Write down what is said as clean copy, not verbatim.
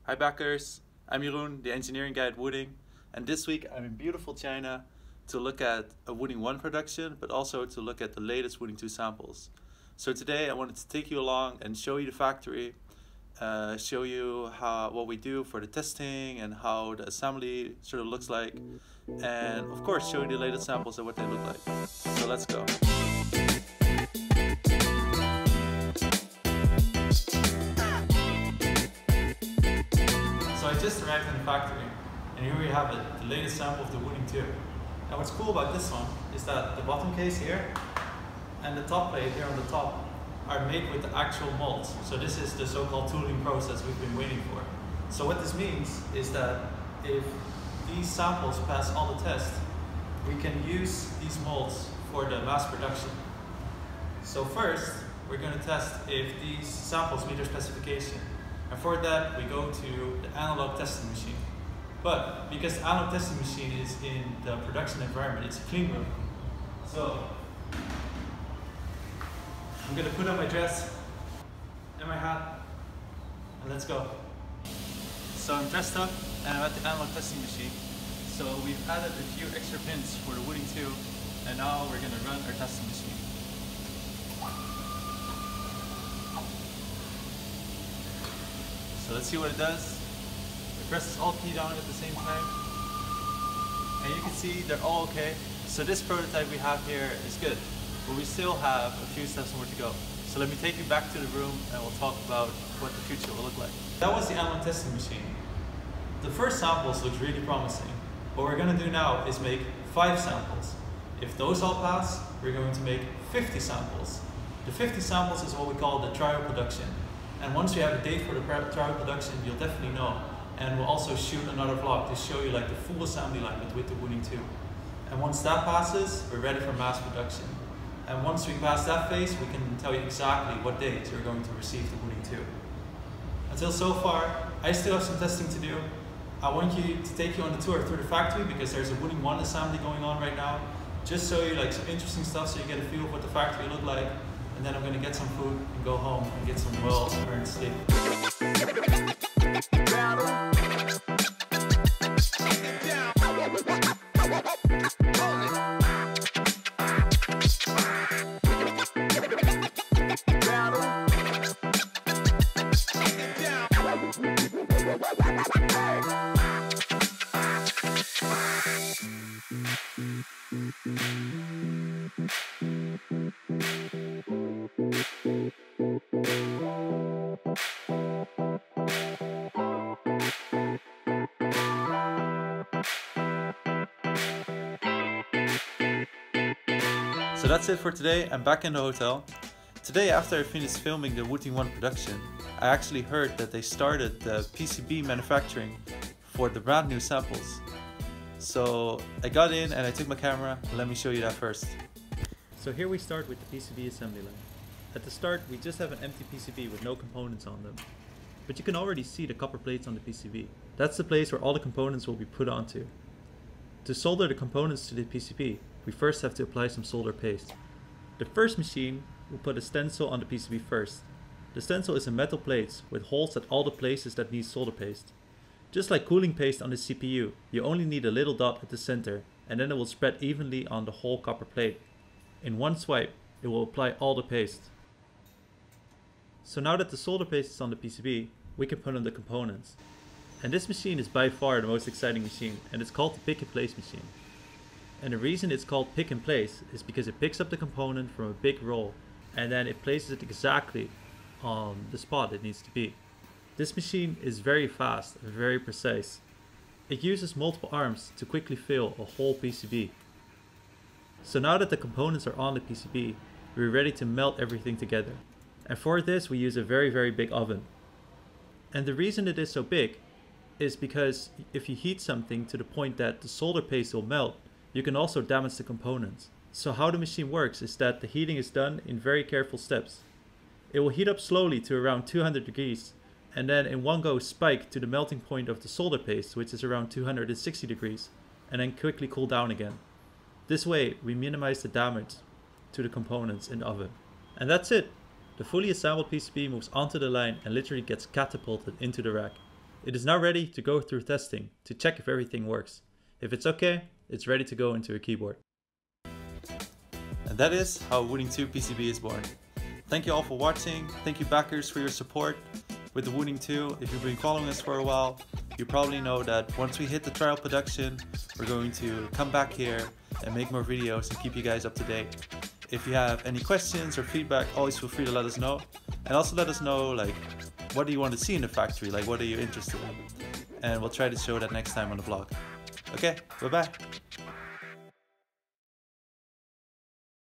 Hi backers, I'm Jeroen, the engineering guy at Wooting, and this week I'm in beautiful China to look at a Wooting 1 production, but also to look at the latest Wooting 2 samples. So today I wanted to take you along and show you the factory, show you what we do for the testing and how the assembly sort of looks like, and of course show you the latest samples and what they look like. So let's go. So I just arrived in the factory, and here we have it, the latest sample of the Wooting 2. Now what's cool about this one is that the bottom case here and the top plate here on the top are made with the actual molds. So this is the so-called tooling process we've been waiting for. So what this means is that if these samples pass all the tests, we can use these molds for the mass production. So first, we're going to test if these samples meet our specification. And for that, we go to the analog testing machine. But because the analog testing machine is in the production environment, it's a clean room. So I'm going to put on my dress and my hat, and let's go. So I'm dressed up and I'm at the analog testing machine. So we've added a few extra pins for the Wooting 2, and now we're going to run our testing machine. So let's see what it does. It presses all key down at the same time. And you can see they're all okay. So this prototype we have here is good, but we still have a few steps more to go. So let me take you back to the room and we'll talk about what the future will look like. That was the analog testing machine. The first samples looked really promising. What we're going to do now is make 5 samples. If those all pass, we're going to make 50 samples. The 50 samples is what we call the trial production. And once we have a date for the trial production, you'll definitely know. And we'll also shoot another vlog to show you like the full assembly line with the Wooting 2. And once that passes, we're ready for mass production. And once we pass that phase, we can tell you exactly what date you're going to receive the Wooting 2. Until so far, I still have some testing to do. I want you to take you on the tour through the factory because there's a Wooting 1 assembly going on right now. Just show you like some interesting stuff so you get a feel of what the factory looked like. And then I'm going to get some food and go home and get some well-earned sleep. So that's it for today. I'm back in the hotel. Today, after I finished filming the Wooting 1 production, I actually heard that they started the PCB manufacturing for the brand new samples. So I got in and I took my camera. Let me show you that first. So here we start with the PCB assembly line. At the start, we just have an empty PCB with no components on them. But you can already see the copper plates on the PCB. That's the place where all the components will be put onto. To solder the components to the PCB, we first have to apply some solder paste. The first machine will put a stencil on the PCB first. The stencil is a metal plate with holes at all the places that need solder paste. Just like cooling paste on the CPU, you only need a little dot at the center and then it will spread evenly on the whole copper plate. In one swipe, it will apply all the paste. So now that the solder paste is on the PCB, we can put on the components. And this machine is by far the most exciting machine, and it's called the pick and place machine. And the reason it's called pick and place is because it picks up the component from a big roll and then it places it exactly on the spot it needs to be. This machine is very fast and very precise. It uses multiple arms to quickly fill a whole PCB. So now that the components are on the PCB, we're ready to melt everything together. And for this we use a very big oven. And the reason it is so big is because if you heat something to the point that the solder paste will melt, you can also damage the components. So how the machine works is that the heating is done in very careful steps. It will heat up slowly to around 200 degrees and then in one go spike to the melting point of the solder paste, which is around 260 degrees, and then quickly cool down again. This way we minimize the damage to the components in the oven. And that's it! The fully assembled PCB moves onto the line and literally gets catapulted into the rack. It is now ready to go through testing to check if everything works. If it's okay, it's ready to go into a keyboard. And that is how a Wooting 2 PCB is born. Thank you all for watching. Thank you backers for your support with the Wooting 2. If you've been following us for a while, you probably know that once we hit the trial production, we're going to come back here and make more videos and keep you guys up to date. If you have any questions or feedback, always feel free to let us know. And also let us know, like, what do you want to see in the factory? Like, what are you interested in? And we'll try to show that next time on the vlog. Okay, bye bye.